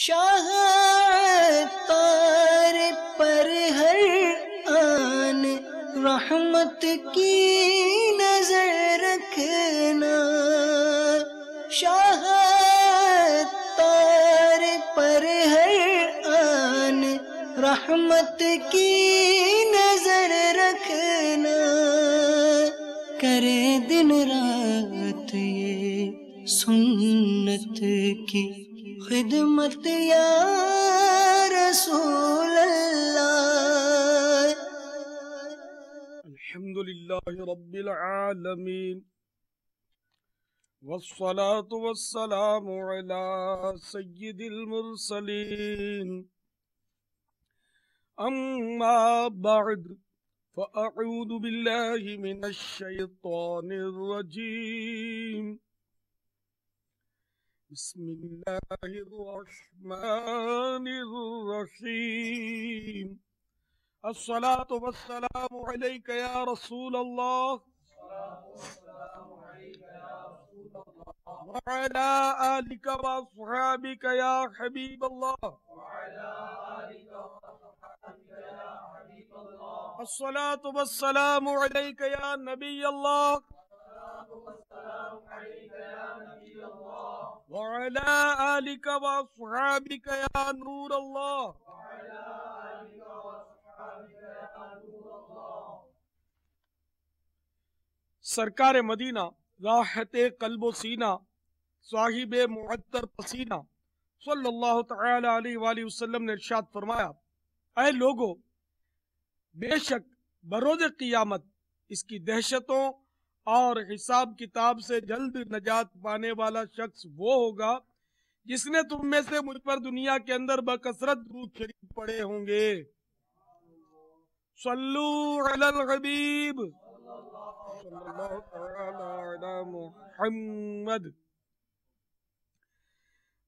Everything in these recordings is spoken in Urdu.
شاہ تار پر ہر آن رحمت کی نظر رکھنا، شاہ تار پر ہر آن رحمت کی نظر رکھنا، کرے دن رات یہ سنت کی خدمت یا رسول اللہ۔ الحمدللہ رب العالمین، والصلاة والسلام علی سید المرسلین، اما بعد فاعوذ باللہ من الشیطان الرجیم، بسم اللہ الرحمن الرحیم، الصلاة والسلام علیک یا رسول اللہ وعلى آلك وأصحابك يا حبيب الله، الصلاة والسلام عليك يا نبي الله، وعلى آلك وأصحابك يا نور الله۔ سرکار مدینہ راحت قلب و سینہ، صاحب معطر پسینہ صلی اللہ تعالی علیہ وآلہ وسلم نے ارشاد فرمایا، اے لوگو، بے شک بروز قیامت اس کی دہشتوں اور حساب کتاب سے جلد نجات پانے والا شخص وہ ہوگا جس نے تم میں سے مجھ پر دنیا کے اندر بکثرت درود شریف پڑھے ہوں گے۔ صلو علی الحبیب صلی اللہ تعالی علی محمد۔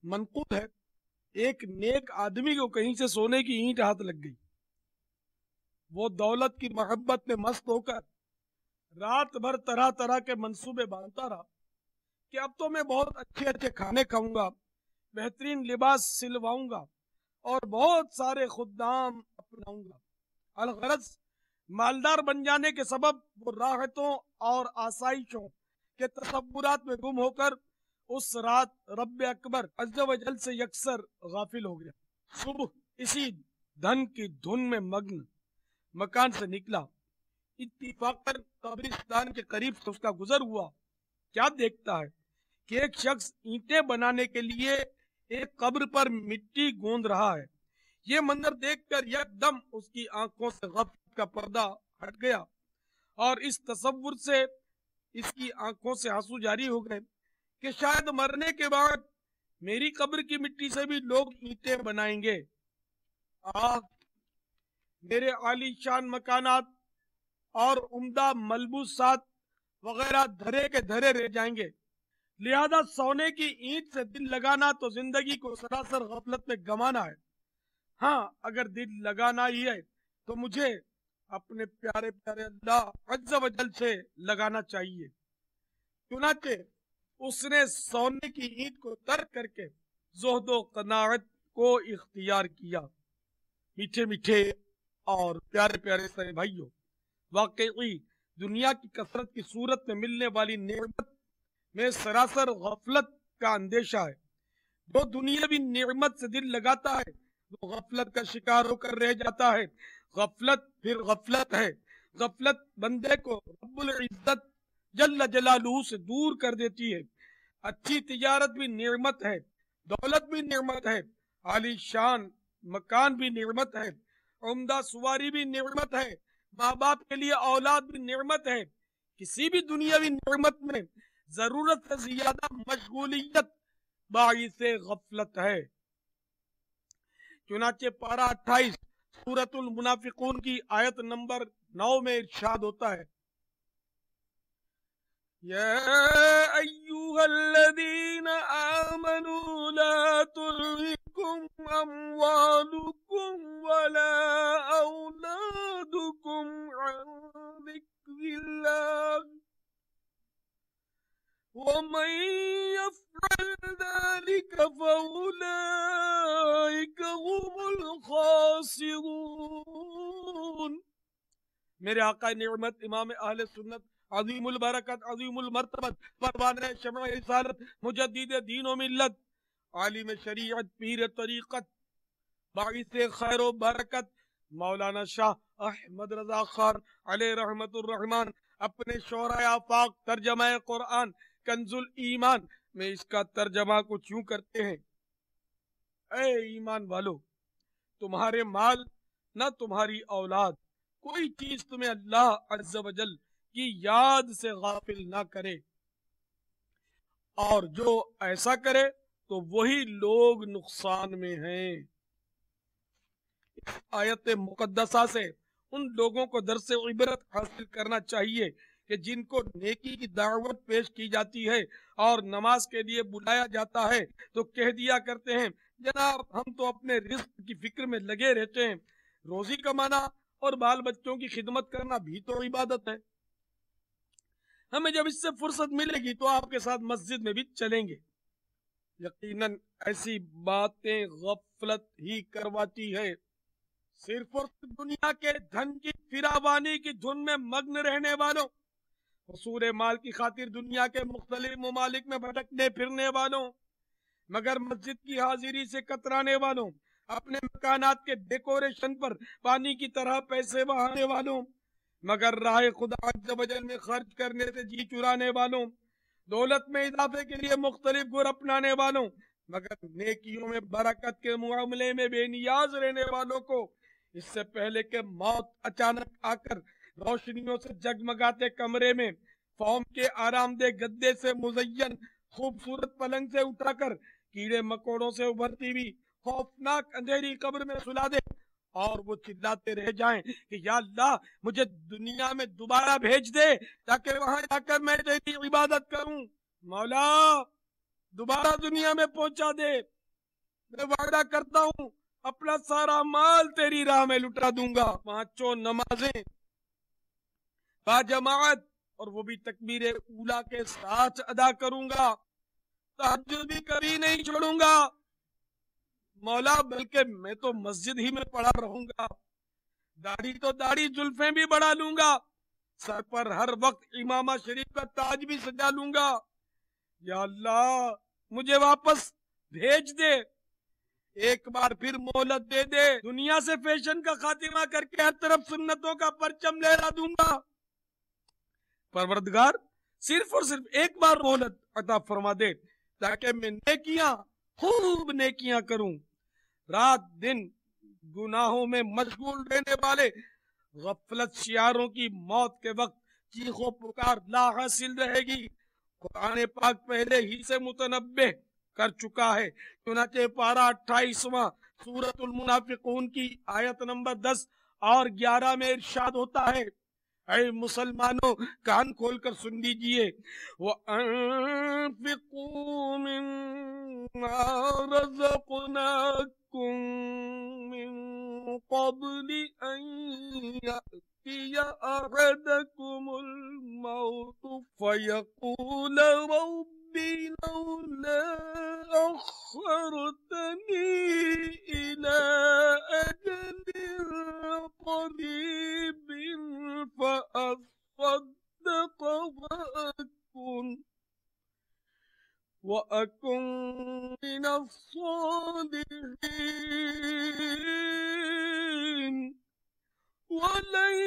منقول ہے، ایک نیک آدمی کو کہیں سے سونے کی اینٹ ہاتھ لگ گئی، وہ دولت کی محبت میں مست ہو کر رات بھر طرح طرح کے منصوبے باندھتا رہا کہ اب تو میں بہت اچھے اچھے کھانے کھاؤں گا، بہترین لباس سلواؤں گا اور بہت سارے خدام اپناؤں گا۔ الغرض مالدار بن جانے کے سبب وہ راحتوں اور آسائشوں کے تصورات میں گم ہو کر اس رات رب اکبر عز و جل سے یکسر غافل ہو گیا۔ صبح اسی دھن کی دھن میں مگن مکان سے نکلا، اتفاقاً قبرستان کے قریب سے اس کا گزر ہوا۔ کیا دیکھتا ہے کہ ایک شخص اینٹیں بنانے کے لیے ایک قبر پر مٹی گوندھ رہا ہے۔ یہ منظر دیکھ کر یک دم اس کی آنکھوں سے غفلت کا پردہ ہٹ گیا اور اس تصور سے اس کی آنکھوں سے آنسو جاری ہو گئے کہ شاید مرنے کے بعد میری قبر کی مٹی سے بھی لوگ اینٹیں بنائیں گے۔ میرے عالی شان مکانات اور عمدہ ملبوسات وغیرہ دھرے کے دھرے رہ جائیں گے، لہذا سونے کی اینٹ سے دل لگانا تو زندگی کو سراسر غفلت میں گمانا ہے۔ ہاں، اگر دل لگانا ہی ہے تو مجھے اپنے پیارے پیارے اللہ عز و جل سے لگانا چاہیے۔ چنانچہ اس نے سونے کی اینٹ کو ترک کر کے زہد و قناعت کو اختیار کیا۔ میٹھے میٹھے اور پیارے پیارے سارے بھائیوں، واقعی دنیا کی کثرت کی صورت میں ملنے والی نعمت میں سراسر غفلت کا اندیشہ ہے۔ جو دنیاوی نعمت سے دل لگاتا ہے وہ غفلت کا شکار ہو کر رہ جاتا ہے۔ غفلت پھر غفلت ہے۔ غفلت بندے کو رب العزت جل جلالہ سے دور کر دیتی ہے۔ اچھی تجارت بھی نعمت ہے، دولت بھی نعمت ہے، عالی شان مکان بھی نعمت ہے، عمدہ سواری بھی نعمت ہے، ماں باپ کے لیے اولاد بھی نعمت ہے۔ کسی بھی دنیاوی نعمت میں ضرورت سے زیادہ مشغولیت باعث غفلت ہے۔ چنانچہ پارہ 28 سورۃ المنافقون کی آیت نمبر 9 میں ارشاد ہوتا ہے، یا ایھا الذین آمنوا لا تلہکم اموالکم ولا اولادکم عن ذکر اللہ ومن يفعل ذلك فأولئك میرے آقا نعمت امام اہل سنت عظیم البرکت عظیم المرتبت پروانہ شمع رسالت مجدد دین و ملت عالم شریعت پیر طریقت باعث خیر و برکت مولانا شاہ احمد رضا خان علیہ رحمت الرحمان اپنے شعرۂ آفاق ترجمہ قرآن کنز الایمان میں اس کا ترجمہ کچھ یوں کرتے ہیں: اے ایمان والو، تمہارے مال نہ تمہاری اولاد کوئی چیز تمہیں اللہ عز و جل کی یاد سے غافل نہ کرے، اور جو ایسا کرے تو وہی لوگ نقصان میں ہیں۔ آیت مقدسہ سے ان لوگوں کو درس عبرت حاصل کرنا چاہیے کہ جن کو نیکی کی دعوت پیش کی جاتی ہے اور نماز کے لیے بلایا جاتا ہے تو کہہ دیا کرتے ہیں جناب ہم تو اپنے رزق کی فکر میں لگے رہتے ہیں، روزی کمانا اور بال بچوں کی خدمت کرنا بھی تو عبادت ہے، ہمیں جب اس سے فرصت ملے گی تو آپ کے ساتھ مسجد میں بھی چلیں گے۔ یقیناً ایسی باتیں غفلت ہی کرواتی ہے۔ صرف اور صرف دنیا کے دھن کی فراوانی کی دھن میں مگن رہنے والوں، حصول مال کی خاطر دنیا کے مختلف ممالک میں بھٹکنے پھرنے والوں، مگر مسجد کی حاضری سے کترانے والوں، اپنے مکانات کے ڈیکوریشن پر پانی کی طرح پیسے بہانے والوں، مگر راہ خدا عز و جل میں خرچ کرنے سے جی چرانے والوں، دولت میں اضافے کے لیے مختلف گر اپنانے والوں، مگر نیکیوں میں برکت کے معاملے میں بے نیاز رہنے والوں کو اس سے پہلے کہ موت اچانک آ کر روشنیوں سے جگمگاتے کمرے میں فوم کے آرام دہ گدے سے مزین خوبصورت پلنگ سے اٹھا کر کیڑے مکوڑوں سے ابھرتی ہوئی خوفناک اندھیری قبر میں سلا دے اور وہ چلاتے رہ جائیں کہ یا اللہ مجھے دنیا میں دوبارہ بھیج دے تاکہ وہاں جا کر میں تیری عبادت کروں، مولا دوبارہ دنیا میں پہنچا دے، میں وعدہ کرتا ہوں اپنا سارا مال تیری راہ میں لٹا دوں گا، پانچوں نمازیں با جماعت اور وہ بھی تکبیر اولا کے ساتھ ادا کروں گا، تہجد بھی کبھی نہیں چھوڑوں گا مولا، بلکہ میں تو مسجد ہی میں پڑا رہوں گا، داڑھی تو داڑھی زلفیں بھی بڑھا لوں گا، سر پر ہر وقت امامہ شریف کا تاج بھی سجا لوں گا، یا اللہ مجھے واپس بھیج دے، ایک بار پھر مہلت دے دے، دنیا سے فیشن کا خاتمہ کر کے ہر طرف سنتوں کا پرچم لہرا دوں گا، پروردگار صرف اور صرف ایک بار مہلت عطا فرما دے تاکہ میں نیکیاں خوب نیکیاں کروں، رات دن گناہوں میں مشغول رہنے والے غفلت شیاروں کی موت کے وقت چیخ و پکار لا حاصل رہے گی۔ قرآن پاک پہلے ہی سے متنبہ کر چکا ہے، چنانچہ پارہ 28واں سورۃ المنافقون کی آیت نمبر 10 اور 11 میں ارشاد ہوتا ہے، اے مسلمانوں کان کھول کر سن لیجئے، وَأَنفِقُوا مِمَّا رَزَقْنَاكُم مِّن قَبْلِ أَن يَأْتِيَ أَحَدَكُمُ الْمَوْتُ فَيَقُولَ رَبِّ لَوْلَا أَخَّرْتَنِي إِلَىٰ أَجَلٍ قَرِيبٍ فَأَصَّدَّقَ وَأَكُن مِّنَ الصَّالِحِينَ وَلَن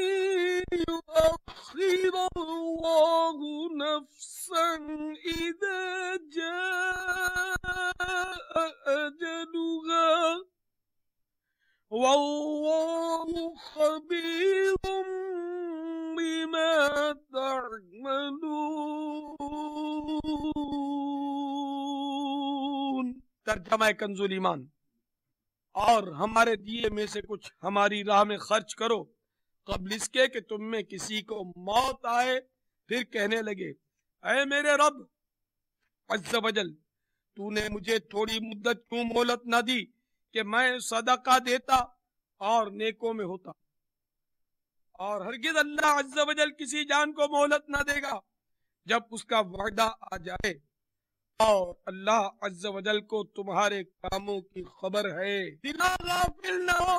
يُؤَخِّرَ اللَّهُ نَفْسًا إِذَا جَاءَ أَجَلُهَا وَاللَّهُ خَبِيرٌ بِمَا تَعْمَلُونَ۔ ترجمہ کنز الایمان، اور ہمارے دیے میں سے کچھ ہماری راہ میں خرچ کرو قبل اس کے کہ تم میں کسی کو موت آئے پھر کہنے لگے اے میرے رب عز و جل، تو نے مجھے تھوڑی مدت کیوں مہلت نہ دی کہ میں صدقہ دیتا اور نیکوں میں ہوتا، اور ہرگز اللہ عز و جل کسی جان کو مہلت نہ دے گا جب اس کا وعدہ آ جائے، اور اللہ عز و جل کو تمہارے کاموں کی خبر ہے، دلا غافل نہ ہو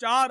4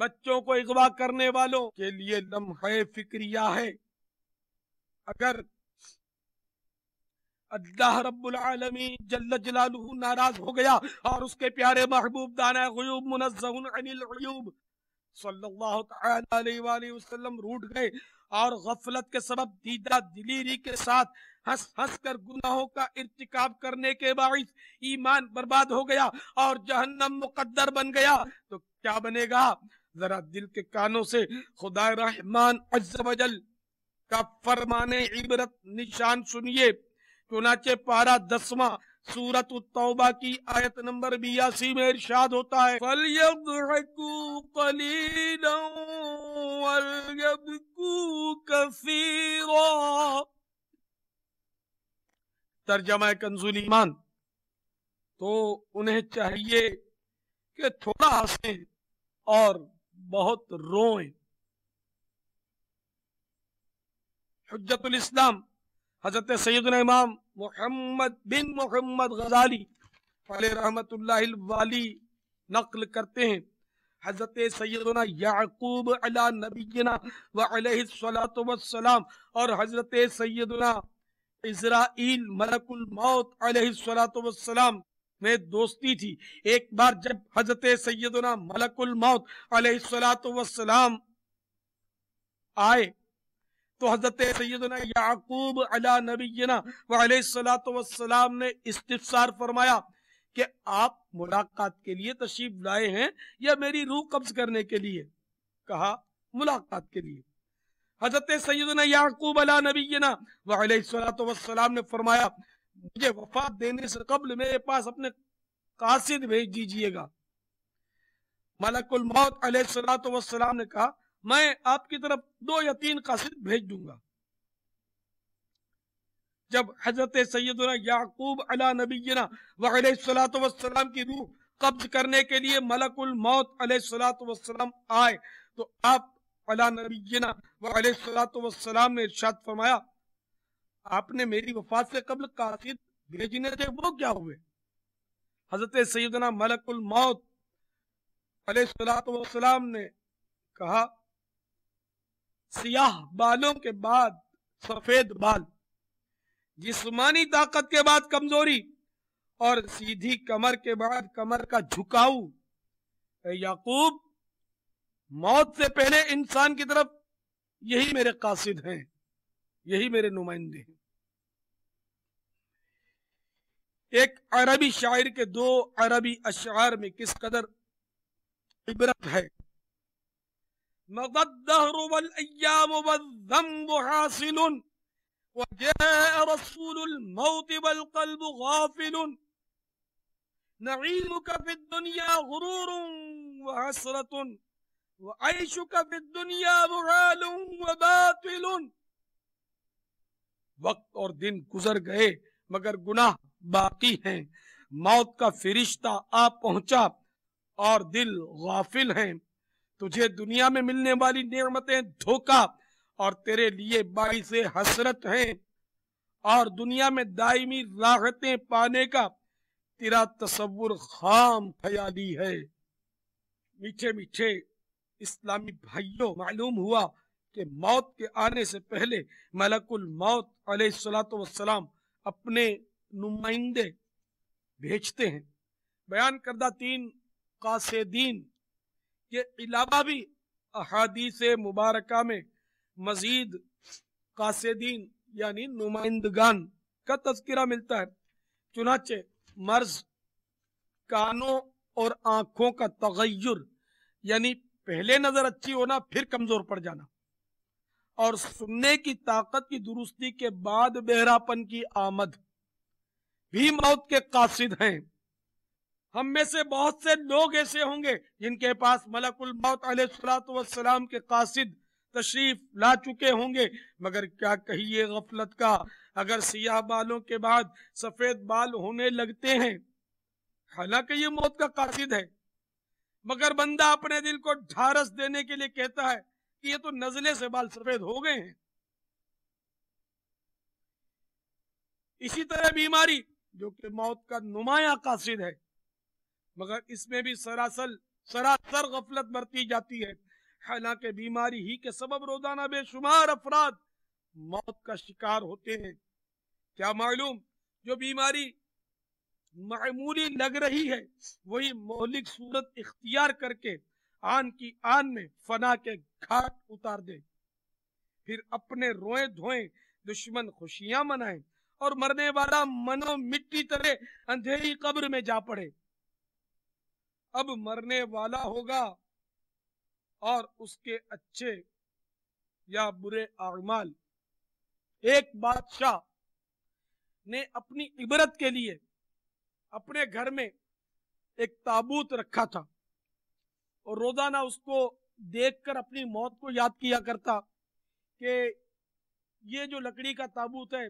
بچوں کو اغوا کرنے والوں کے لیے لمحہ فکریہ ہے۔ اگر اللہ رب العالمین جل جلالہ ناراض ہو گیا اور اس کے پیارے محبوب دانا غیوب منزہ عن العیوب صلی اللہ تعالی علیہ وآلہ وسلم روٹھ گئے اور غفلت کے سبب دیدہ دلیری کے ساتھ ہنس ہنس کر گناہوں کا ارتکاب کرنے کے باعث ایمان برباد ہو گیا اور جہنم مقدر بن گیا، تو کیا بنے گا؟ ذرا دل کے کانوں سے خدا رحمان عز و جل کا فرمان عبرت نشان سنیے۔ چنانچہ پارہ 10واں سورۃ التوبہ کی آیت نمبر 82 میں ارشاد ہوتا ہے فَلْيَضْحَكُوا قَلِيلًا وَلْيَبْكُوا كَثِيرًا۔ ترجمہ کنز ایمان، تو انہیں چاہیے کہ تھوڑا ہنسیں اور بہت روئیں۔ حجت الاسلام حضرت سیدنا امام محمد بن محمد غزالی علیہ رحمت اللہ الوالی نقل کرتے ہیں، حضرت سیدنا یعقوب علی نبینا وعلیہ الصلاۃ والسلام اور حضرت سیدنا اسرائیل ملک الموت علیہ الصلاۃ والسلام میں دوستی تھی۔ ایک بار جب حضرت سیدنا ملک الموت علیہ الصلاۃ والسلام آئے تو حضرت سیدنا یعقوب علی نبینا وعلیہ الصلاۃ والسلام نے استفسار فرمایا کہ آپ ملاقات کے لیے تشریف لائے ہیں یا میری روح قبض کرنے کے لیے؟ کہا ملاقات کے لیے۔ حضرت سیدنا یعقوب علی نبینا وعلیہ الصلاۃ والسلام نے فرمایا مجھے وفات دینے سے قبل میرے پاس اپنے قاصد بھیج دیجئے گا۔ ملک الموت علیہ الصلاۃ والسلام نے کہا میں آپ کی طرف 2 یا 3 قاصد بھیج دوں گا۔ جب حضرت سیدنا یعقوب علی نبینا وعلیہ الصلاۃ والسلام کی روح قبض کرنے کے لیے ملک الموت علیہ الصلاۃ والسلام آئے تو آپ علی نبینا وعلیہ الصلاۃ والسلام نے ارشاد فرمایا آپ نے میری وفات سے قبل قاصد بھیجنے تھے وہ کیا ہوئے؟ حضرت سیدنا ملک الموت علیہ الصلاۃ والسلام نے کہا سیاہ بالوں کے بعد سفید بال، جسمانی طاقت کے بعد کمزوری اور سیدھی کمر کے بعد کمر کا جھکاؤ۔ اے یعقوب موت سے پہلے انسان کی طرف یہی میرے قاصد ہیں، یہی میرے نمائندے ہیں۔ ایک عربی شاعر کے 2 عربی اشعار میں کس قدر عبرت ہے۔ مضى الدهر والأيام والذنب حاصل وجاء رسول الموت والقلب غافل نعيمك في الدنيا غرور وحسرة وعيشك في الدنيا محال وباطل۔ وقت اور دن گزر گئے مگر گناہ باقی ہیں، موت کا فرشتہ آ پہنچا اور دل غافل ہیں، تجھے دنیا میں ملنے والی نعمتیں دھوکا اور تیرے لیے باعث حسرت ہیں، اور دنیا میں دائمی راحتیں پانے کا تیرا تصور خام خیالی ہے۔ میٹھے میٹھے اسلامی بھائیوں، معلوم ہوا کہ موت کے آنے سے پہلے ملک الموت علیہ الصلاۃ والسلام اپنے نمائندے بھیجتے ہیں۔ بیان کردہ 3 قاصدین کے علاوہ بھی احادیث مبارکہ میں مزید قاصدین یعنی نمائندگان کا تذکرہ ملتا ہے۔ چنانچہ مرض، کانوں اور آنکھوں کا تغیر یعنی پہلے نظر اچھی ہونا پھر کمزور پڑ جانا، اور سننے کی طاقت کی درستی کے بعد بہراپن کی آمد بھی موت کے قاصد ہیں۔ ہم میں سے بہت سے لوگ ایسے ہوں گے جن کے پاس ملک الموت علیہ الصلوۃ والسلام کے قاصد تشریف لا چکے ہوں گے، مگر کیا کہیے غفلت کا، اگر سیاہ بالوں کے بعد سفید بال ہونے لگتے ہیں، حالانکہ یہ موت کا قاصد ہے، مگر بندہ اپنے دل کو ڈھارس دینے کے لیے کہتا ہے کہ یہ تو نزلے سے بال سفید ہو گئے ہیں۔ اسی طرح بیماری جو کہ موت کا نمایاں قاصد ہے، مگر اس میں بھی سراسر سراسر غفلت برتی جاتی ہے، حالانکہ بیماری ہی کے سبب روزانہ بے شمار افراد موت کا شکار ہوتے ہیں۔ کیا معلوم جو بیماری معمولی لگ رہی ہے وہی مہلک صورت اختیار کر کے آن کی آن میں فنا کے گھاٹ اتار دے، پھر اپنے روئیں دھوئیں دشمن خوشیاں منائیں اور مرنے والا منو مٹی طرح اندھیری قبر میں جا پڑے۔ اب مرنے والا ہوگا اور اس کے اچھے یا برے اعمال۔ ایک بادشاہ نے اپنی عبرت کے لیے اپنے گھر میں ایک تابوت رکھا تھا اور روزانہ اس کو دیکھ کر اپنی موت کو یاد کیا کرتا کہ یہ جو لکڑی کا تابوت ہے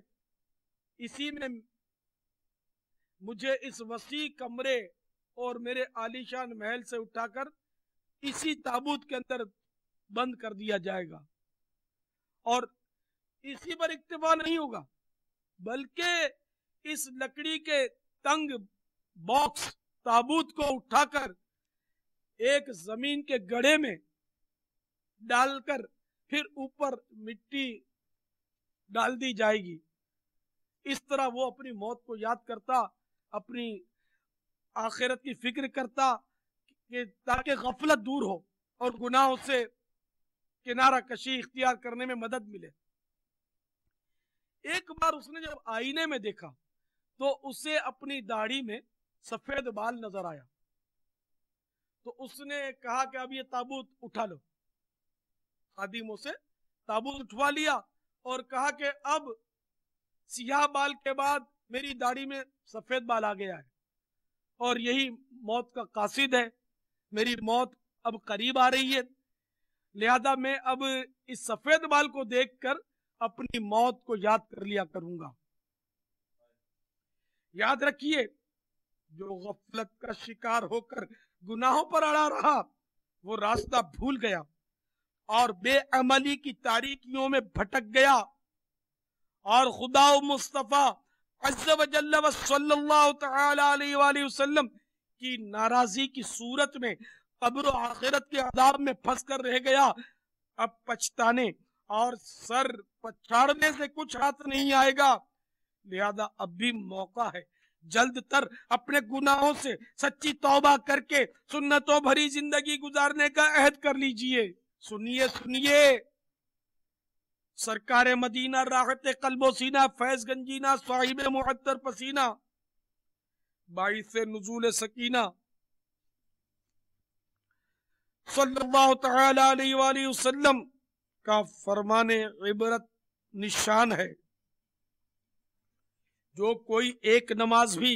اسی میں مجھے اس وسیع کمرے اور میرے عالیشان محل سے اٹھا کر اسی تابوت کے اندر بند کر دیا جائے گا، اور اسی پر اکتفا نہیں ہوگا بلکہ اس لکڑی کے تنگ باکس تابوت کو اٹھا کر ایک زمین کے گڑھے میں ڈال کر پھر اوپر مٹی ڈال دی جائے گی۔ اس طرح وہ اپنی موت کو یاد کرتا، اپنی آخرت کی فکر کرتا کہ تاکہ غفلت دور ہو اور گناہوں سے کنارہ کشی اختیار کرنے میں مدد ملے۔ ایک بار اس نے جب آئینے میں دیکھا تو اسے اپنی داڑھی میں سفید بال نظر آیا، تو اس نے کہا کہ اب یہ تابوت اٹھا لو۔ خادموں سے تابوت اٹھوا لیا اور کہا کہ اب سیاہ بال کے بعد میری داڑھی میں سفید بال آ گیا ہے اور یہی موت کا قاصد ہے، میری موت اب قریب آ رہی ہے، لہذا میں اب اس سفید بال کو دیکھ کر اپنی موت کو یاد کر لیا کروں گا۔ یاد رکھیے جو غفلت کا شکار ہو کر گناہوں پر اڑا رہا وہ راستہ بھول گیا اور بے عملی کی تاریکیوں میں بھٹک گیا، اور خدا و مصطفیٰ عز و جل و صلی اللہ تعالی علیہ وآلہ وسلم کی ناراضی کی صورت میں قبر و آخرت کے عذاب میں پھنس کر رہ گیا۔ اب پچھتانے اور سر پچھاڑنے سے کچھ ہاتھ نہیں آئے گا، لہذا اب بھی موقع ہے، جلد تر اپنے گناہوں سے سچی توبہ کر کے سنتوں بھری زندگی گزارنے کا عہد کر لیجئے۔ سنیے سنیے، سرکار مدینہ راحت قلب و سینہ فیض گنجینہ صاحب معطر پسینہ باعث نزول سکینہ صلی اللہ تعالی علیہ وآلہ وسلم کا فرمان عبرت نشان ہے، جو کوئی ایک نماز بھی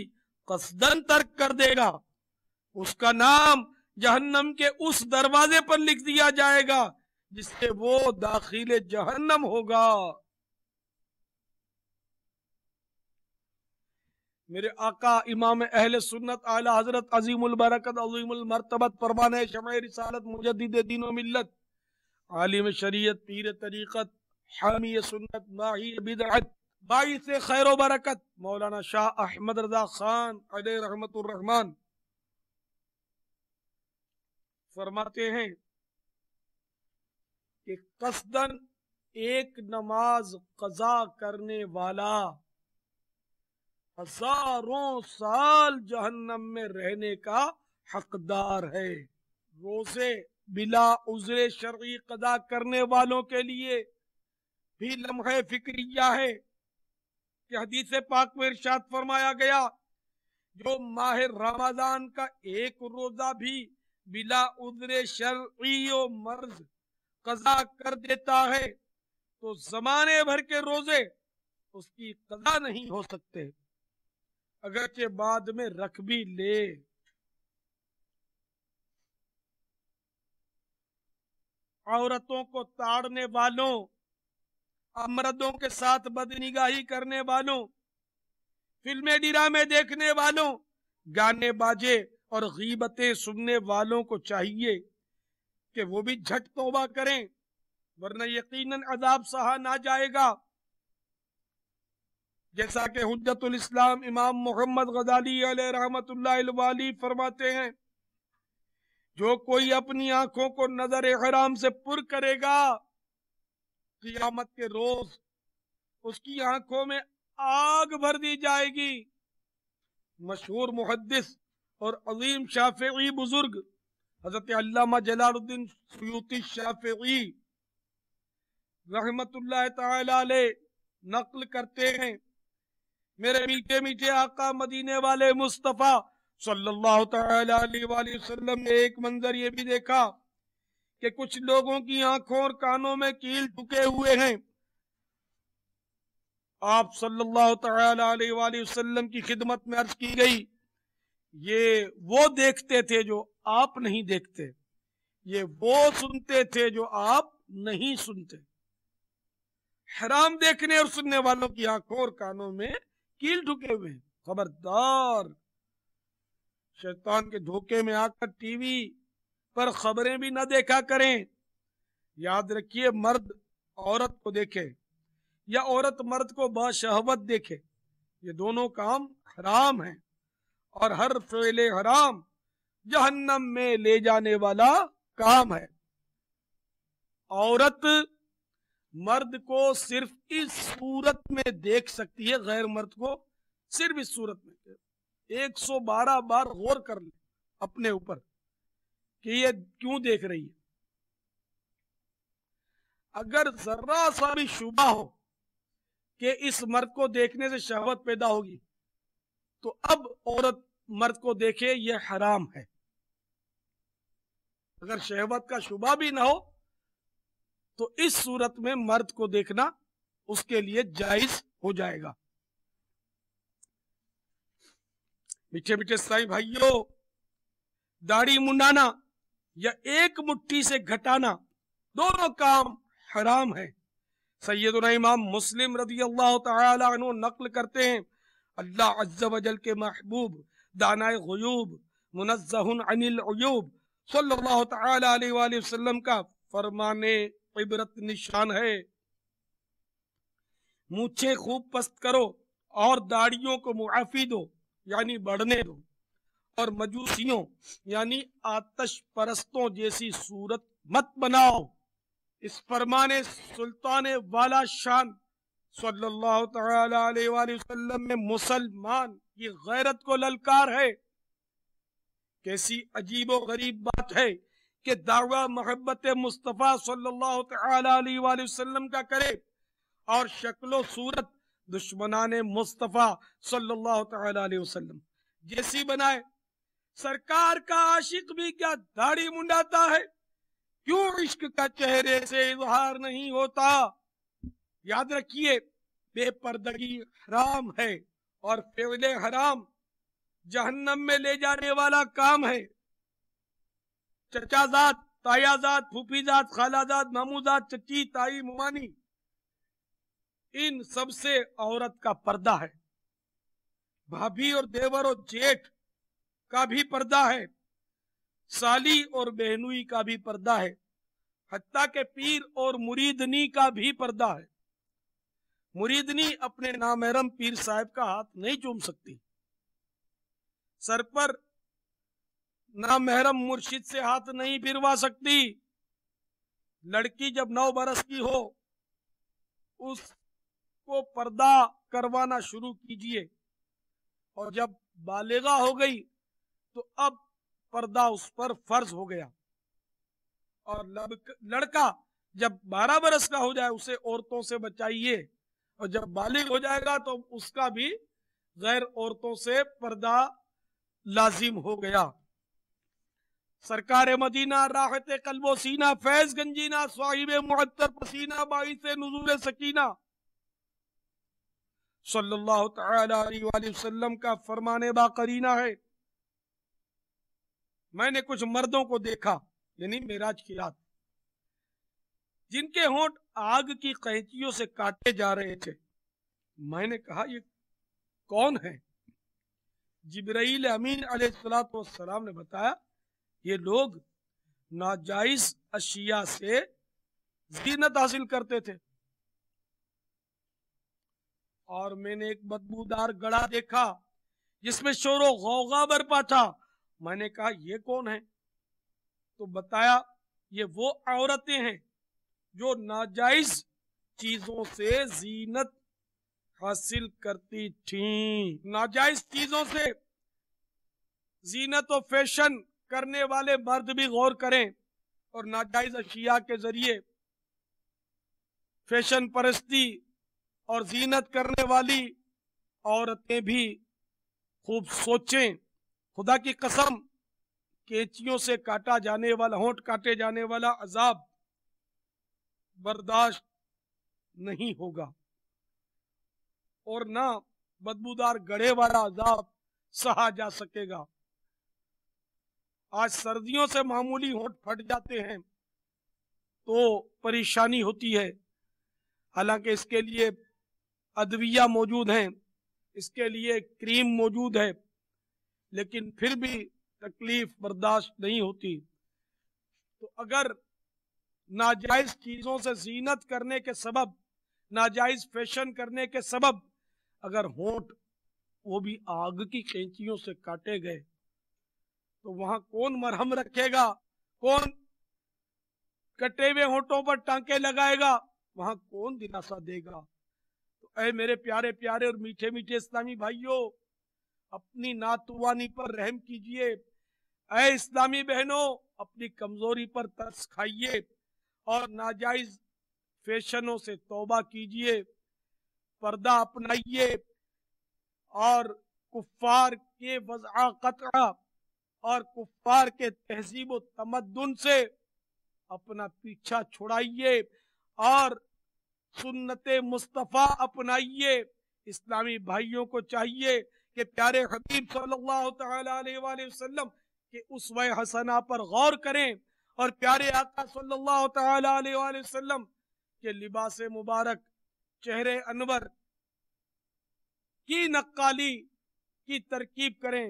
قصدن ترک کر دے گا اس کا نام جہنم کے اس دروازے پر لکھ دیا جائے گا جس سے وہ داخل جہنم ہوگا۔ میرے آقا امام اہل سنت اعلی حضرت عظیم البرکت عظیم المرتبت پروانہ شمع رسالت مجدد دین و ملت عالم شریعت پیر طریقت حامی سنت ماہی بدعت باعث خیر و برکت مولانا شاہ احمد رضا خان علیہ رحمت الرحمن فرماتے ہیں کہ قصدن ایک نماز قضا کرنے والا ہزاروں سال جہنم میں رہنے کا حقدار ہے۔ روزے بلا عذر شرعی قضا کرنے والوں کے لیے بھی لمحہ فکریہ ہے کہ حدیث پاک میں ارشاد فرمایا گیا جو ماہ رمضان کا ایک روزہ بھی بلا عذر شرعی و مرض قضا کر دیتا ہے تو زمانے بھر کے روزے اس کی قضا نہیں ہو سکتے، اگرچہ بعد میں رکھ بھی لے۔ عورتوں کو تاڑنے والوں، مردوں کے ساتھ بدنگاہی کرنے والوں، فلمیں ڈرامے دیکھنے والوں، گانے باجے اور غیبتیں سننے والوں کو چاہیے کہ وہ بھی جھٹ توبہ کریں ورنہ یقیناً عذاب سہا نہ جائے گا۔ جیسا کہ حجت الاسلام امام محمد غزالی علیہ رحمت اللہ الوالی فرماتے ہیں جو کوئی اپنی آنکھوں کو نظر حرام سے پر کرے گا قیامت کے روز اس کی آنکھوں میں آگ بھر دی جائے گی۔ مشہور محدث اور عظیم شافعی بزرگ حضرت علامہ جلال الدین سیوطی شافعی رحمت اللہ تعالی علیہ نقل کرتے ہیں، میرے میٹھے میٹھے آقا مدینے والے مصطفیٰ صلی اللہ تعالی علیہ وآلہ وسلم نے ایک منظر یہ بھی دیکھا کہ کچھ لوگوں کی آنکھوں اور کانوں میں کیل ٹھکے ہوئے ہیں۔ آپ صلی اللہ تعالی علیہ وآلہ وسلم کی خدمت میں عرض کی گئی، یہ وہ دیکھتے تھے جو آپ نہیں دیکھتے، یہ وہ سنتے تھے جو آپ نہیں سنتے۔ حرام دیکھنے اور سننے والوں کی آنکھوں اور کانوں میں کیل ٹھکے ہوئے ہیں۔ خبردار، شیطان کے دھوکے میں آ کر ٹی وی پر خبریں بھی نہ دیکھا کریں۔ یاد رکھیے، مرد عورت کو دیکھے یا عورت مرد کو باشہوت دیکھے، یہ دونوں کام حرام ہیں، اور ہر فعل حرام جہنم میں لے جانے والا کام ہے۔ عورت مرد کو صرف اس صورت میں دیکھ سکتی ہے، غیر مرد کو صرف اس صورت میں۔ 112 بار غور کر لیں اپنے اوپر کہ یہ کیوں دیکھ رہی ہے۔ اگر ذرا سا بھی شبہ ہو کہ اس مرد کو دیکھنے سے شہوت پیدا ہوگی تو اب عورت مرد کو دیکھے، یہ حرام ہے۔ اگر شہوت کا شبہ بھی نہ ہو تو اس صورت میں مرد کو دیکھنا اس کے لیے جائز ہو جائے گا۔ میٹھے میٹھے سائیں بھائیوں، داڑھی منڈانا یا ایک مٹھی سے گھٹانا دونوں کام حرام ہے۔ سیدنا امام مسلم رضی اللہ تعالی عنہ نقل کرتے ہیں، اللہ عز و جل کے محبوب دانائے غیوب منزہ عن العیوب صلی اللہ تعالی علیہ وآلہ وسلم کا فرمانے عبرت نشان ہے، مونچھیں خوب پست کرو اور داڑھیوں کو معافی دو یعنی بڑھنے دو، اور مجوسیوں یعنی آتش پرستوں جیسی صورت مت بناؤ۔ اس فرمانے سلطان والا شان صلی اللہ تعالی علیہ وآلہ وسلم میں مسلمان کی غیرت کو للکار ہے۔ کیسی عجیب و غریب بات ہے کہ دعویٰ محبت مصطفیٰ صلی اللہ تعالی علیہ وآلہ وسلم کا کرے اور شکل و صورت دشمنان مصطفیٰ صلی اللہ تعالی علیہ وسلم جیسی بنائے۔ سرکار کا عاشق بھی کیا داڑھی منڈاتا ہے؟ کیوں عشق کا چہرے سے اظہار نہیں ہوتا؟ یاد رکھیے، بے پردگی حرام ہے، اور فعل حرام جہنم میں لے جانے والا کام ہے۔ چچا زاد، تایا زاد، پھوپھی زاد، خالہ زاد، مامو زاد، چچی، تائی، ممانی، ان سب سے عورت کا پردہ ہے۔ بھابھی اور دیور اور جیٹھ کا بھی پردہ ہے، سالی اور بہنوئی کا بھی پردہ ہے، حتیٰ کہ پیر اور مریدنی کا بھی پردہ ہے۔ مریدنی اپنے نامحرم پیر صاحب کا ہاتھ نہیں چوم سکتی، سر پر نامحرم مرشد سے ہاتھ نہیں پھروا سکتی۔ لڑکی جب 9 برس کی ہو اس کو پردہ کروانا شروع کیجئے، اور جب بالغہ ہو گئی تو اب پردہ اس پر فرض ہو گیا، اور لڑکا جب 12 برس کا ہو جائے اسے عورتوں سے بچائیے، اور جب بالغ ہو جائے گا تو اس کا بھی غیر عورتوں سے پردہ لازم ہو گیا۔ سرکار مدینہ راحت قلب و سینہ فیض گنجینہ صاحب معطر پسینہ باعث نزول سکینہ صلی اللہ تعالی علیہ وآلہ وسلم کا فرمانے باقرینہ ہے، میں نے کچھ مردوں کو دیکھا یعنی معراج کی رات، جن کے ہونٹ آگ کی قینچیوں سے کاٹے جا رہے تھے۔ میں نے کہا یہ کون ہے؟ جبرائیل امین علیہ السلام نے بتایا یہ لوگ ناجائز اشیاء سے زینت حاصل کرتے تھے۔ اور میں نے ایک بدبودار گڑھا دیکھا جس میں شور و غوغا برپا تھا۔ میں نے کہا یہ کون ہے؟ تو بتایا یہ وہ عورتیں ہیں جو ناجائز چیزوں سے زینت حاصل کرتی تھیں. ناجائز چیزوں سے زینت و فیشن کرنے والے مرد بھی غور کریں اور ناجائز اشیاء کے ذریعے فیشن پرستی اور زینت کرنے والی عورتیں بھی خوب سوچیں. خدا کی قسم کینچیوں سے کاٹا جانے والا ہونٹ کاٹے جانے والا عذاب برداشت نہیں ہوگا اور نہ بدبودار گڑھے والا عذاب سہا جا سکے گا. آج سردیوں سے معمولی ہونٹ پھٹ جاتے ہیں تو پریشانی ہوتی ہے، حالانکہ اس کے لیے ادویہ موجود ہیں، اس کے لیے کریم موجود ہے، لیکن پھر بھی تکلیف برداشت نہیں ہوتی. تو اگر ناجائز چیزوں سے زینت کرنے کے سبب، ناجائز فیشن کرنے کے سبب اگر ہونٹ وہ بھی آگ کی کینچیوں سے کاٹے گئے تو وہاں کون مرہم رکھے گا، کون کٹے ہوئے ہونٹوں پر ٹانکے لگائے گا، وہاں کون دلاسا دے گا. تو اے میرے پیارے پیارے اور میٹھے میٹھے اسلامی بھائیوں، اپنی ناتوانی پر رحم کیجئے. اے اسلامی بہنوں، اپنی کمزوری پر ترس کھائیے اور ناجائز فیشنوں سے توبہ کیجئے، پردہ اپنائیے اور کفار کے وضع قطع اور کفار کے تہذیب و تمدن سے اپنا پیچھا چھڑائیے اور سنت مصطفیٰ اپنائیے. اسلامی بھائیوں کو چاہیے کہ پیارے حبیب صلی اللہ تعالی علیہ وآلہ وسلم کے اسوہ حسنہ پر غور کریں اور پیارے آقا صلی اللہ تعالی علیہ وآلہ وسلم کے لباس مبارک چہرے انور کی نقالی کی ترکیب کریں،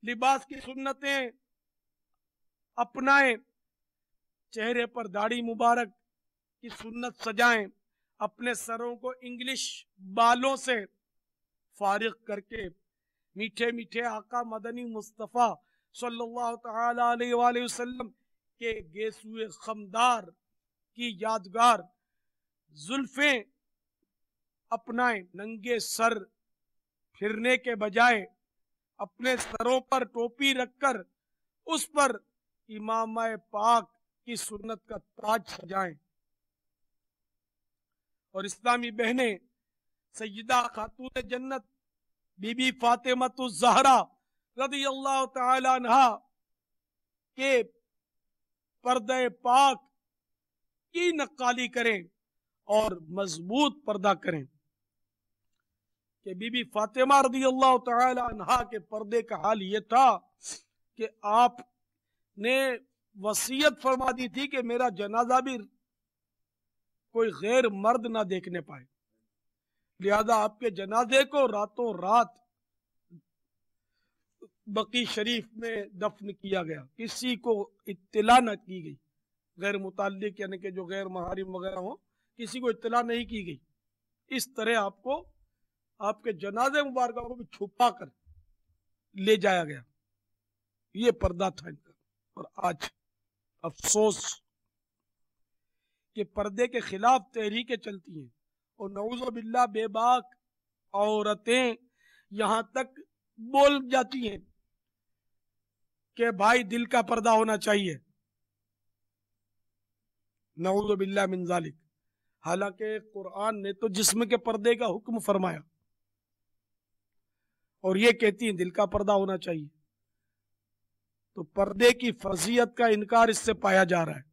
لباس کی سنتیں اپنائیں، چہرے پر داڑھی مبارک کی سنت سجائیں، اپنے سروں کو انگلش بالوں سے فارغ کر کے میٹھے میٹھے آقا مدنی مصطفیٰ صلی اللہ تعالی علیہ وآلہ وسلم کے گیسوئے خمدار کی یادگار زلفیں اپنائیں. ننگے سر پھرنے کے بجائے اپنے سروں پر ٹوپی رکھ کر اس پر امامہ پاک کی سنت کا تاج سجائیں. اور اسلامی بہنیں سیدہ خاتون جنت بی بی فاطمۃ الزہرا رضی اللہ تعالی عنہا کے پردہ پاک کی نقالی کریں اور مضبوط پردہ کریں کہ بی بی فاطمہ رضی اللہ تعالی عنہا کے پردے کا حال یہ تھا کہ آپ نے وصیت فرما دی تھی کہ میرا جنازہ بھی کوئی غیر مرد نہ دیکھنے پائے، لہذا آپ کے جنازے کو راتوں رات بقی شریف میں دفن کیا گیا، کسی کو اطلاع نہ کی گئی، غیر متعلق یعنی کہ جو غیر محارم وغیرہ ہوں کسی کو اطلاع نہیں کی گئی. اس طرح آپ کو آپ کے جنازے مبارکہ کو بھی چھپا کر لے جایا گیا. یہ پردہ تھا ان کا. اور آج افسوس کہ پردے کے خلاف تحریکیں چلتی ہیں اور نعوذ باللہ بے باک عورتیں یہاں تک بول جاتی ہیں کہ بھائی دل کا پردہ ہونا چاہیے، نعوذ باللہ من ذالک. حالانکہ قرآن نے تو جسم کے پردے کا حکم فرمایا اور یہ کہتی ہیں دل کا پردہ ہونا چاہیے. تو پردے کی فرضیت کا انکار اس سے پایا جا رہا ہے.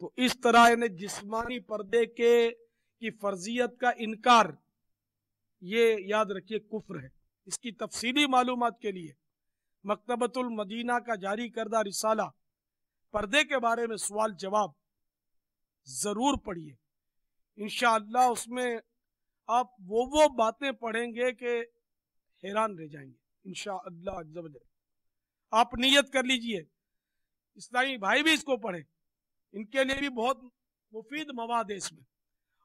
تو اس طرح یعنی جسمانی پردے کی فرضیت کا انکار، یہ یاد رکھیے کفر ہے. اس کی تفصیلی معلومات کے لیے مکتبۃ المدینہ کا جاری کردہ رسالہ پردے کے بارے میں سوال جواب ضرور پڑھیے. انشاءاللہ اس میں آپ وہ باتیں پڑھیں گے کہ حیران رہ جائیں گے انشاءاللہ عز و جل. آپ نیت کر لیجئے، اسلامی بھائی بھی اس کو پڑھیں، ان کے لیے بھی بہت مفید مواد ہے اس میں،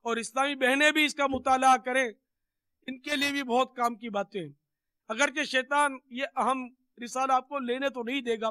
اور اسلامی بہنیں بھی اس کا مطالعہ کریں، ان کے لیے بھی بہت کام کی باتیں ہیں. اگرچہ شیطان یہ اہم رسالہ آپ کو لینے تو نہیں دے گا،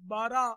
12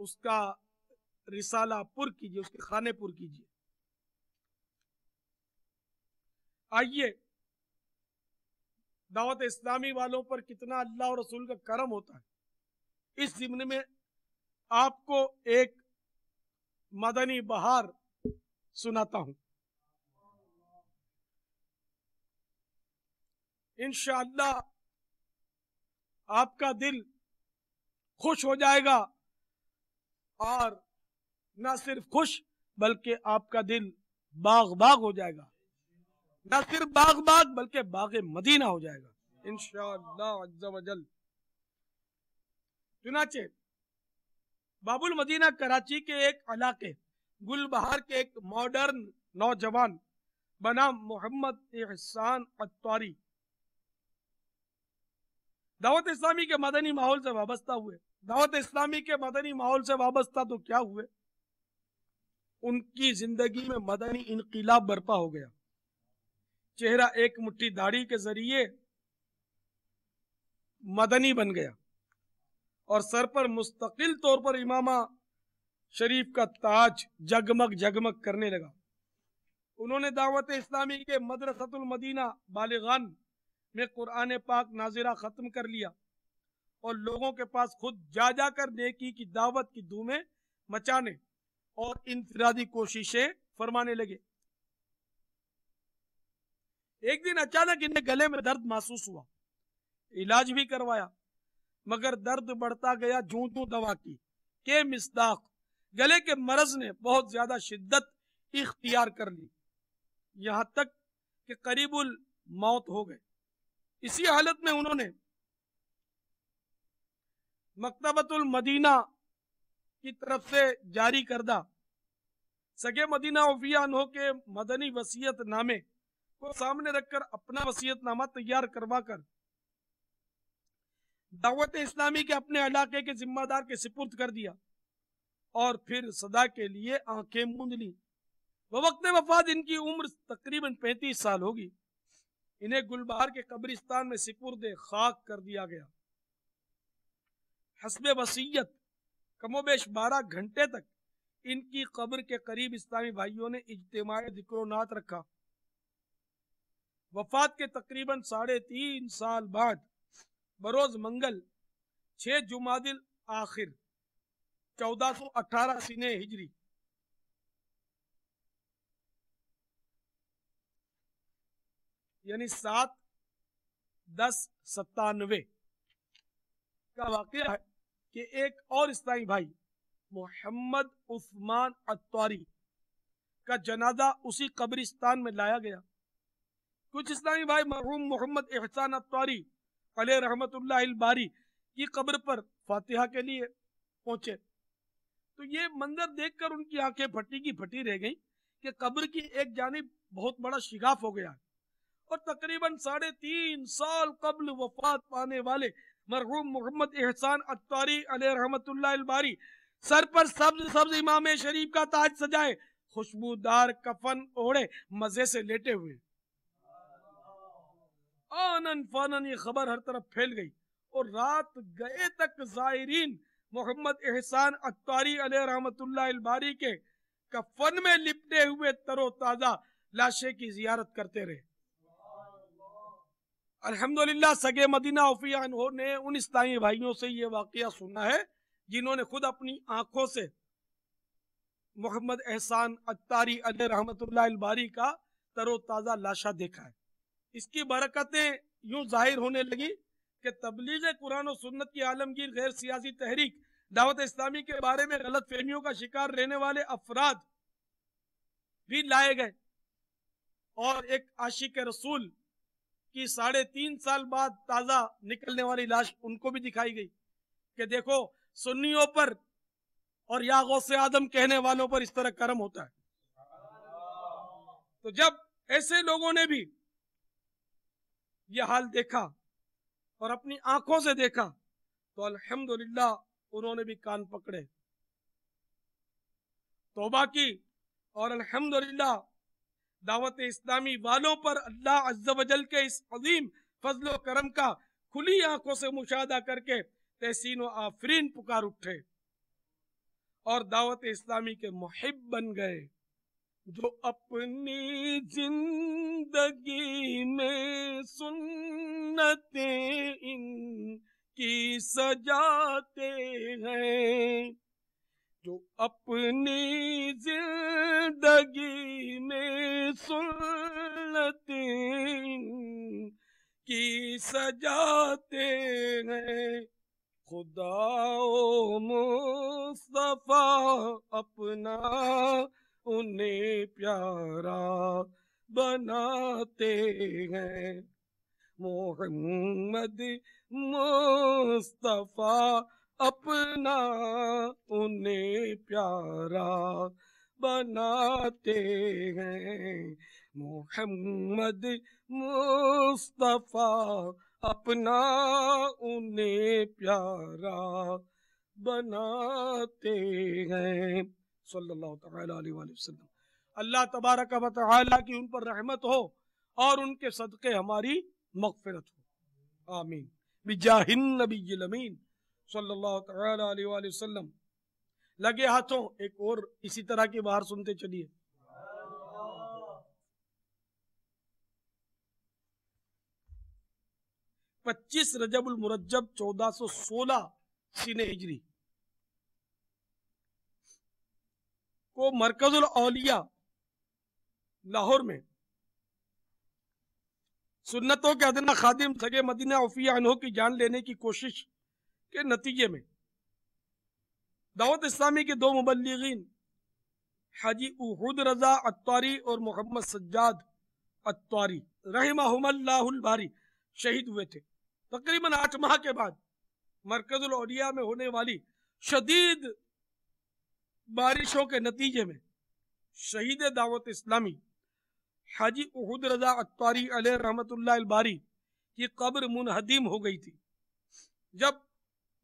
اس کا رسالہ پر کیجیے، اس کے خانے پر کیجیے۔ آئیے دعوت اسلامی والوں پر کتنا اللہ اور رسول کا کرم ہوتا ہے، اس ضمن میں آپ کو ایک مدنی بہار سناتا ہوں۔ انشاءاللہ آپ کا دل خوش ہو جائے گا، اور نہ صرف خوش بلکہ آپ کا دل باغ باغ ہو جائے گا، نہ صرف باغ باغ بلکہ باغ مدینہ ہو جائے گا انشاءاللہ عز و جل۔ چنانچہ باب المدینہ کراچی کے ایک علاقے گل بہار کے ایک ماڈرن نوجوان بنام محمد احسان عطاری دعوت اسلامی کے مدنی ماحول سے وابستہ ہوئے۔ دعوت اسلامی کے مدنی ماحول سے وابستہ تو کیا ہوئے، ان کی زندگی میں مدنی انقلاب برپا ہو گیا۔ چہرہ ایک مٹھی داڑھی کے ذریعے مدنی بن گیا، اور سر پر مستقل طور پر امامہ شریف کا تاج جگمگ جگمگ کرنے لگا۔ انہوں نے دعوت اسلامی کے مدرسۃ المدینہ بالغان میں قرآن پاک ناظرہ ختم کر لیا، اور لوگوں کے پاس خود جا جا کر نیکی کی دعوت کی دھومیں مچانے اور انفرادی کوششیں فرمانے لگے۔ ایک دن اچانک انہیں گلے میں درد محسوس ہوا، علاج بھی کروایا، مگر درد بڑھتا گیا جوں جوں دوا کی کہ مصداق گلے کے مرض نے بہت زیادہ شدت اختیار کر لی، یہاں تک کہ قریب الموت ہو گئے۔ اسی حالت میں انہوں نے مکتبۃ المدینہ کی طرف سے جاری کردہ سگے مدینہ اوفیا انہوں کے مدنی وصیت نامے کو سامنے رکھ کر اپنا وصیت نامہ تیار کروا کر دعوت اسلامی کے اپنے علاقے کے ذمہ دار کے سپرد کر دیا، اور پھر صدا کے لیے آنکھیں موند لیں۔ وقت وفات ان کی عمر تقریباً 35 سال ہوگی۔ انہیں گلبہار کے قبرستان میں سپرد خاک کر دیا گیا۔ حسب وصیت کم و بیش 12 گھنٹے تک ان کی قبر کے قریب اسلامی بھائیوں نے اجتماع ذکر و نعت رکھا۔ وفات کے تقریباً 3.5 سال بعد بروز منگل 6 جمادی الاخر 1418 سنہ ہجری یعنی 7/10/97 کا واقعہ ہے کہ ایک اور اسلامی بھائی محمد عثمان عطاری کا جنازہ اسی قبرستان میں لایا گیا۔ کچھ اسلامی بھائی مرحوم محمد احسان عطاری علیہ رحمت اللہ الباری کی قبر پر فاتحہ کے لیے پہنچے، تو یہ منظر دیکھ کر ان کی آنکھیں پھٹی کی پھٹی رہ گئیں کہ قبر کی ایک جانب بہت بڑا شگاف ہو گیا، اور تقریباً 3.5 سال قبل وفات پانے والے مرحوم محمد احسان عطاری علیہ رحمت اللہ الباری سر پر سبز سبز امام شریف کا تاج سجائے، خوشبودار کفن اوڑے مزے سے لیٹے ہوئے، آنن فانن یہ خبر ہر طرف پھیل گئی، اور رات گئے تک زائرین محمد احسان عطاری علیہ رحمت اللہ الباری کے کفن میں لپٹے ہوئے تر و تازہ لاشے کی زیارت کرتے رہے۔ الحمدللہ سگے مدینہ اوفیا انہوں نے ان اسلامی بھائیوں سے یہ واقعہ سنا ہے جنہوں نے خود اپنی آنکھوں سے محمد احسان عطاری علیہ رحمت اللہ الباری کا تر و تازہ لاشا دیکھا ہے۔ اس کی برکتیں یوں ظاہر ہونے لگی کہ تبلیغ قرآن و سنت کی عالمگیر غیر سیاسی تحریک دعوت اسلامی کے بارے میں غلط فہمیوں کا شکار رہنے والے افراد بھی لائے گئے، اور ایک عاشق رسول کی 3.5 سال بعد تازہ نکلنے والی لاش ان کو بھی دکھائی گئی کہ دیکھو سنیوں پر اور یا غوث آدم کہنے والوں پر اس طرح کرم ہوتا ہے۔ تو جب ایسے لوگوں نے بھی یہ حال دیکھا اور اپنی آنکھوں سے دیکھا تو الحمدللہ انہوں نے بھی کان پکڑے، توبہ کی، اور الحمدللہ دعوت اسلامی والوں پر اللہ عز و جل کے اس عظیم فضل و کرم کا کھلی آنکھوں سے مشاہدہ کر کے تحسین و آفرین پکار اٹھے۔ اور دعوت اسلامی کے محب بن گئے، جو اپنی زندگی میں سنتیں ان کی سجاتے ہیں، جو اپنی زندگی میں سنتیں ان کی سجاتے ہیں، خدا و مصطفیٰ اپنا انہیں پیارا بناتے ہیں، محمد مصطفیٰ اپنا انہیں پیارا بناتے ہیں، محمد مصطفیٰ اپنا انہیں پیارا بناتے ہیں، صلی اللہ تعالی علیہ وآلہ وسلم۔ اللہ تبارک و تعالی کی ان پر رحمت ہو اور ان کے صدقے ہماری مغفرت ہو، آمین، بجاہ النبی الامین صلی اللہ تعالی علیہ وآلہ وسلم۔ لگے ہاتھوں ایک اور اسی طرح کی بہار سنتے چلیے۔ 25 رجب المرجب 1416 سینہ ہجری کو مرکز الاولیاء لاہور میں سنتوں کے ادنا خادم سگے مدینہ عفیہ عنہ کی جان لینے کی کوشش کے نتیجے میں دعوت اسلامی کے 2 مبلغین حاجی احد رضا عطاری اور محمد سجاد عطاری رحمہم اللہ الباری شہید ہوئے تھے۔ تقریباً 8 ماہ کے بعد مرکز الاولیاء میں ہونے والی شدید بارشوں کے نتیجے میں شہید دعوت اسلامی حاجی احد رضا عطاری علیہ رحمت اللہ الباری کی قبر منہدم ہو گئی تھی۔ جب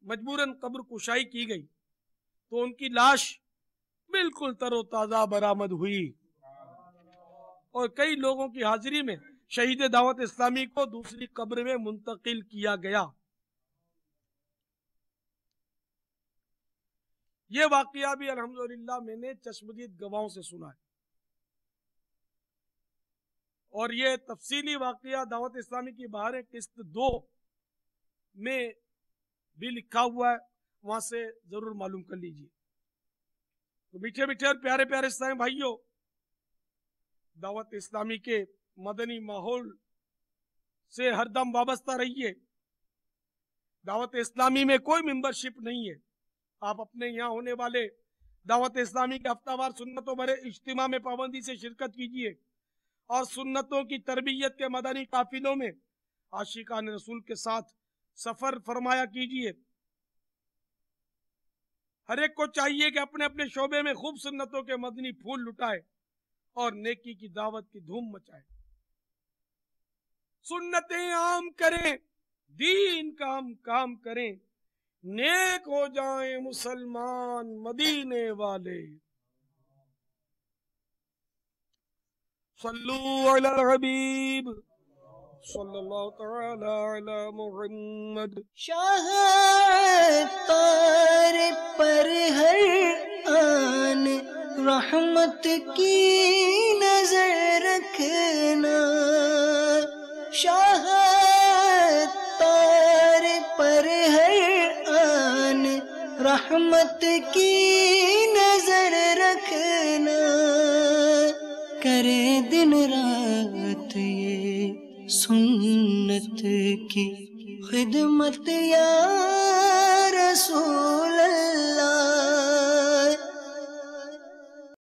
مجبوراً قبر کشائی کی گئی تو ان کی لاش بالکل تر و تازہ برآمد ہوئی اور کئی لوگوں کی حاضری میں شہید دعوت اسلامی کو دوسری قبر میں منتقل کیا گیا۔ یہ واقعہ بھی الحمدللہ میں نے چشمدید گواہوں سے سنا ہے، اور یہ تفصیلی واقعہ دعوت اسلامی کی بہاریں قسط 2 میں بھی لکھا ہوا ہے، وہاں سے ضرور معلوم کر لیجئے۔ تو میٹھے میٹھے اور پیارے پیارے اسلامی بھائیوں، دعوت اسلامی کے مدنی ماحول سے ہر دم وابستہ رہیے۔ دعوت اسلامی میں کوئی ممبرشپ نہیں ہے، آپ اپنے یہاں ہونے والے دعوت اسلامی کے ہفتہ وار سنتوں بھرے اجتماع میں پابندی سے شرکت کیجیے اور سنتوں کی تربیت کے مدنی قافلوں میں عاشقان رسول کے ساتھ سفر فرمایا کیجیے۔ ہر ایک کو چاہیے کہ اپنے اپنے شعبے میں خوب سنتوں کے مدنی پھول لٹائے اور نیکی کی دعوت کی دھوم مچائے، سنتیں عام کریں، دین کا ہم کام کریں، نیک ہو جائیں مسلمان مدینے والے۔ صلو علی الحبیب صلی اللہ تعالی علی محمد۔ شاہ تار پر ہر آن رحمت کی نظر رکھنا، شاہ تار پر ہر آن رحمت کی نظر رکھنا، کرے دن رات یہ سنت کی خدمت یا